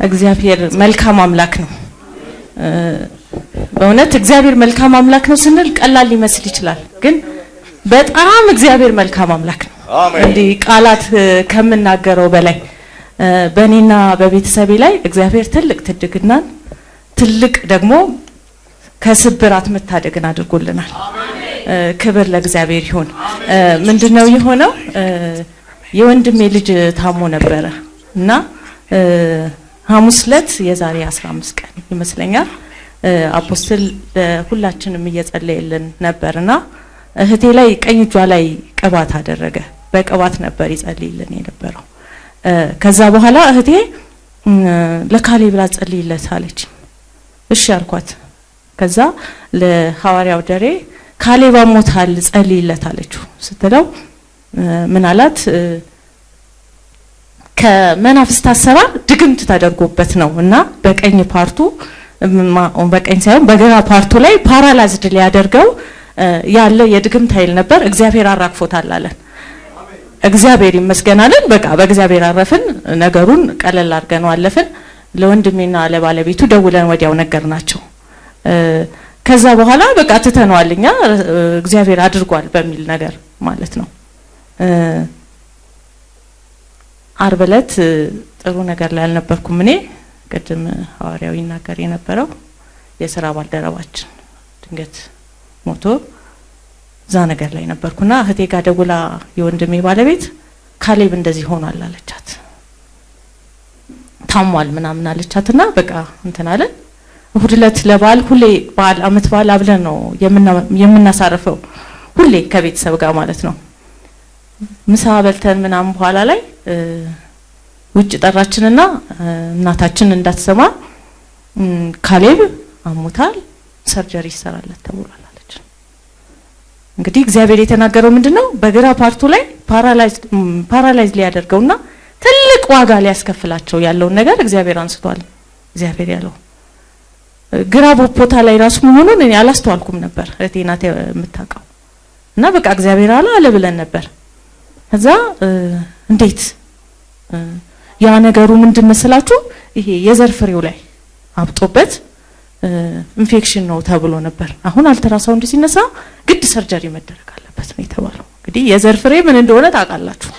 እግዚአብሔር መልካም አምላክ ነው። በእውነት እግዚአብሔር መልካም አምላክ ነው ስንል ቀላል ሊመስል ይችላል፣ ግን በጣም እግዚአብሔር መልካም አምላክ ነው። እንዴ ቃላት ከምናገረው በላይ በእኔና በቤተሰቤ ላይ እግዚአብሔር ትልቅ ትድግናን ትልቅ ደግሞ ከስብራት መታደግን አድርጎልናል። ክብር ለእግዚአብሔር ይሁን። ምንድነው የሆነው? የወንድሜ ልጅ ታሞ ነበረ እና ሐሙስ ዕለት የዛሬ 15 ቀን ይመስለኛል አፖስትል ሁላችንም እየጸለየልን ነበርና እህቴ ላይ ቀኝ እጇ ላይ ቅባት አደረገ። በቅባት ነበር ይጸልይልን የነበረው። ከዛ በኋላ እህቴ ለካሌብ ብላ ጸልይለት አለች። እሺ አልኳት። ከዛ ለሐዋርያው ደሬ ካሌብ አሞታል ጸልይለት አለችው ስትለው ምን አላት? ከመናፍስት አሰራር ድግምት ተደርጎበት ነው እና በቀኝ ፓርቱ በቀኝ ሳይሆን በግራ ፓርቱ ላይ ፓራላይዝድ ሊያደርገው ያለ የድግምት ኃይል ነበር። እግዚአብሔር አራግፎታል አለን። እግዚአብሔር ይመስገናለን። በቃ በእግዚአብሔር አረፍን። ነገሩን ቀለል አድርገን አለፍን። ለወንድሜና ለባለቤቱ ደውለን ወዲያው ነገርናቸው። ከዛ በኋላ በቃ ተተነዋልኛ እግዚአብሔር አድርጓል በሚል ነገር ማለት ነው። ዓርብ ዕለት ጥሩ ነገር ላይ አልነበርኩም እኔ። ቅድም ሐዋርያው ይናገር የነበረው የሥራ ባልደረባችን ድንገት ሞቶ ዛ ነገር ላይ ነበርኩና እህቴ ጋር ደውላ የወንድሜ ባለቤት ካሌብ እንደዚህ ሆኗል አለቻት። ታሟል ምናምን አለቻትና በቃ እንትን አለን። እሁድ ዕለት ለበዓል ሁሌ በዓል አመት በዓል አብለን ነው የምናሳርፈው ሁሌ ከቤተሰብ ጋር ማለት ነው። ምሳ በልተን ምናምን በኋላ ላይ ውጭ ጠራችንና እናታችን እንዳትሰማ ካሌብ አሞታል ሰርጀሪ ይሰራለት ተብሏል አለች። እንግዲህ እግዚአብሔር የተናገረው ምንድነው? በግራ ፓርቱ ላይ ፓራላይዝ ሊያደርገውና ትልቅ ዋጋ ሊያስከፍላቸው ያለውን ነገር እግዚአብሔር አንስቷል። እግዚአብሔር ያለው ግራ ቦታ ላይ ራሱ መሆኑን እኔ አላስተዋልኩም ነበር። እህቴ ናት የምታውቀው እና በቃ እግዚአብሔር አለ ብለን ነበር። ከዛ እንዴት ያ ነገሩ ምንድን መሰላችሁ? ይሄ የዘር ፍሬው ላይ አብጦበት ኢንፌክሽን ነው ተብሎ ነበር። አሁን አልትራሳውንድ ሲነሳ ግድ ሰርጀሪ መደረግ አለበት ነው የተባለው። እንግዲህ የዘር ፍሬ ምን እንደሆነ ታውቃላችሁ፣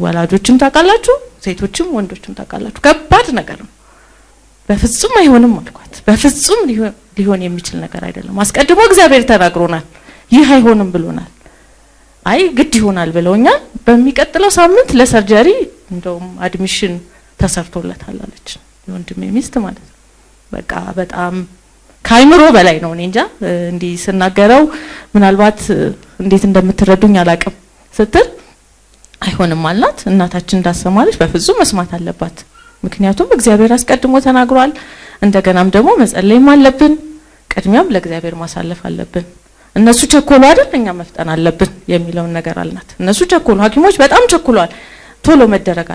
ወላጆችም ታውቃላችሁ፣ ሴቶችም ወንዶችም ታውቃላችሁ። ከባድ ነገር ነው። በፍጹም አይሆንም አልኳት። በፍጹም ሊሆን የሚችል ነገር አይደለም። አስቀድሞ እግዚአብሔር ተናግሮናል፣ ይህ አይሆንም ብሎናል። አይ ግድ ይሆናል ብለውኛል። በሚቀጥለው ሳምንት ለሰርጀሪ እንደውም አድሚሽን ተሰርቶለታል አለች የወንድሜ ሚስት ማለት ነው። በቃ በጣም ካይምሮ በላይ ነው። እኔ እንጃ እንዲህ ስናገረው ምናልባት እንዴት እንደምትረዱኝ አላቅም ስትል አይሆንም አልናት። እናታችን እንዳሰማለች በፍጹም መስማት አለባት። ምክንያቱም እግዚአብሔር አስቀድሞ ተናግሯል። እንደገናም ደግሞ መጸለይም አለብን። ቅድሚያም ለእግዚአብሔር ማሳለፍ አለብን። እነሱ ቸኮሉ አይደል እኛ መፍጠን አለብን የሚለውን ነገር አልናት። እነሱ ቸኮሉ፣ ሐኪሞች በጣም ቸኩሏል፣ ቶሎ መደረግ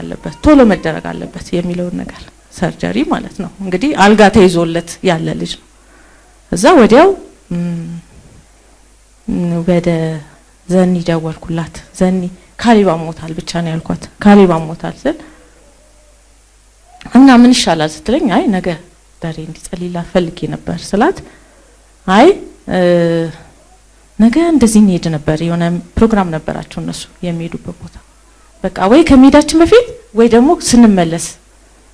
አለበት የሚለውን ነገር ሰርጀሪ ማለት ነው። እንግዲህ አልጋ ተይዞለት ያለ ልጅ ነው። እዛ ወዲያው ወደ ዘኒ ደወልኩላት። ዘኒ ካሌብ አሞታል ብቻ ነው ያልኳት። ካሌብ አሞታል ስል እና ምን ይሻላል ስትለኝ አይ ነገ ዳሬ እንዲጸልይላት ፈልጌ ነበር ስላት አይ ነገ እንደዚህ እንሄድ ነበር፣ የሆነ ፕሮግራም ነበራቸው እነሱ የሚሄዱበት ቦታ። በቃ ወይ ከመሄዳችን በፊት ወይ ደግሞ ስንመለስ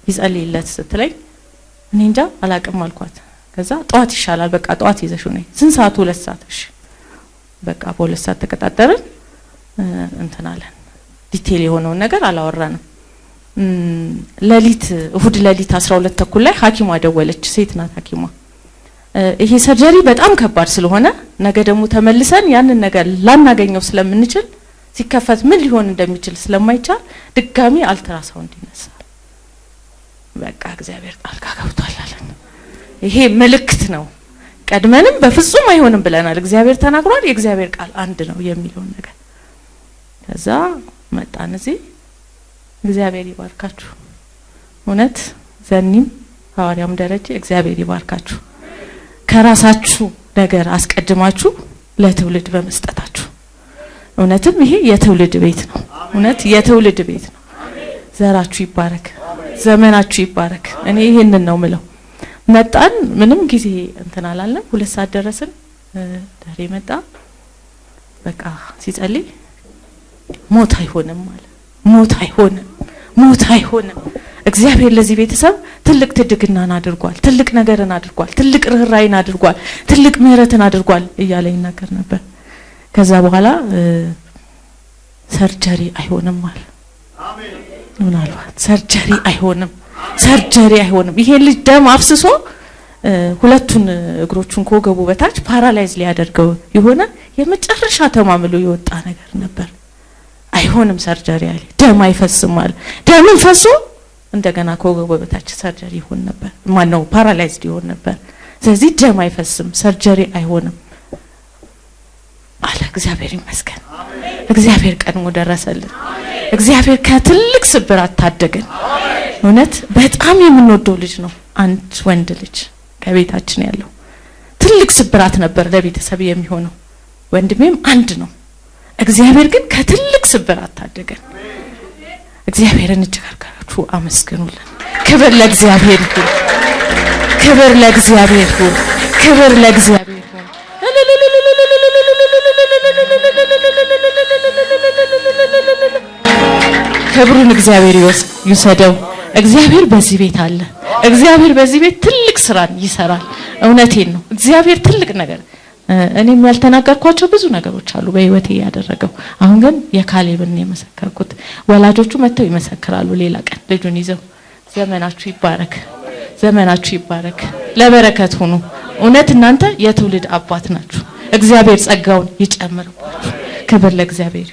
ይጸልይለት ስትለኝ እኔ እንጃ አላቅም አልኳት። ከዛ ጧት ይሻላል በቃ ጧት ይዘሽው ነይ። ስንት ሰዓት? 2 ሰዓት። እሺ በቃ በ2 ሰዓት ተቀጣጠርን። እንትን አለን። ዲቴል የሆነውን ነገር አላወራንም። እሁድ ሌሊት 12 ተኩል ላይ ሐኪሟ ደወለች። ሴት ናት ሐኪሟ። ይሄ ሰርጀሪ በጣም ከባድ ስለሆነ ነገ ደግሞ ተመልሰን ያንን ነገር ላናገኘው ስለምንችል ሲከፈት ምን ሊሆን እንደሚችል ስለማይቻል ድጋሚ አልትራሳውንድ ይነሳል። በቃ እግዚአብሔር ጣልቃ ገብቷል አለን። ይሄ ምልክት ነው። ቀድመንም በፍጹም አይሆንም ብለናል። እግዚአብሔር ተናግሯል፣ የእግዚአብሔር ቃል አንድ ነው የሚለው ነገር። ከዛ መጣን እዚህ። እግዚአብሔር ይባርካችሁ። እውነት ዘኒም ሐዋርያም ደረጀ እግዚአብሔር ይባርካችሁ። ከራሳችሁ ነገር አስቀድማችሁ ለትውልድ በመስጠታችሁ እውነትም ይሄ የትውልድ ቤት ነው። እውነት የትውልድ ቤት ነው። ዘራችሁ ይባረክ። ዘመናችሁ ይባረክ። እኔ ይሄንን ነው ምለው። መጣን፣ ምንም ጊዜ እንትን አላለም። 2 ሰዓት ደረስን። ዳሬ መጣ። በቃ ሲጸልይ ሞት አይሆንም ማለት ሞት አይሆንም፣ ሞት አይሆንም። እግዚአብሔር ለዚህ ቤተሰብ ትልቅ ትድግናን አድርጓል፣ ትልቅ ነገርን አድርጓል፣ ትልቅ ርህራይን አድርጓል፣ ትልቅ ምህረትን አድርጓል እያለ ይናገር ነበር። ከዛ በኋላ ሰርጀሪ አይሆንም ማለት አሜን። ምናልባት ሰርጀሪ አይሆንም፣ ሰርጀሪ አይሆንም። ይሄ ልጅ ደም አፍስሶ ሁለቱን እግሮቹን ከወገቡ በታች ፓራላይዝ ሊያደርገው የሆነ የመጨረሻ ተማምሎ የወጣ ነገር ነበር። አይሆንም ሰርጀሪ አለ። ደም አይፈስም አለ። ደምን ፈሶ እንደገና ከወገቡ በታች ሰርጀሪ ይሆን ነበር፣ ማነው ፓራላይዝድ ይሆን ነበር። ስለዚህ ደም አይፈስም፣ ሰርጀሪ አይሆንም አለ። እግዚአብሔር ይመስገን። እግዚአብሔር ቀድሞ ደረሰልን። እግዚአብሔር ከትልቅ ስብራት ታደገን። እውነት በጣም የምንወደው ልጅ ነው። አንድ ወንድ ልጅ ከቤታችን ያለው ትልቅ ስብራት ነበር ለቤተሰብ የሚሆነው። ወንድሜም አንድ ነው። እግዚአብሔር ግን ከትልቅ ስብራት ታደገን። እግዚአብሔርን እጅግ አድርጋችሁ አመስግኑልን። ክብር ለእግዚአብሔር ይሁን፣ ክብር ለእግዚአብሔር ይሁን፣ ክብር ለእግዚአብሔር ይሁን። ክብሩን እግዚአብሔር ይወስደው። እግዚአብሔር በዚህ ቤት አለ። እግዚአብሔር በዚህ ቤት ትልቅ ስራን ይሰራል። እውነቴን ነው። እግዚአብሔር ትልቅ ነገር እኔም ያልተናገርኳቸው ብዙ ነገሮች አሉ በህይወቴ ያደረገው። አሁን ግን የካሌብን የመሰከርኩት ወላጆቹ መተው ይመሰክራሉ ሌላ ቀን ልጁን ይዘው። ዘመናችሁ ይባረክ፣ ዘመናችሁ ይባረክ። ለበረከት ሁኑ። እውነት እናንተ የትውልድ አባት ናችሁ። እግዚአብሔር ጸጋውን ይጨምርባችሁ። ክብር ለእግዚአብሔር።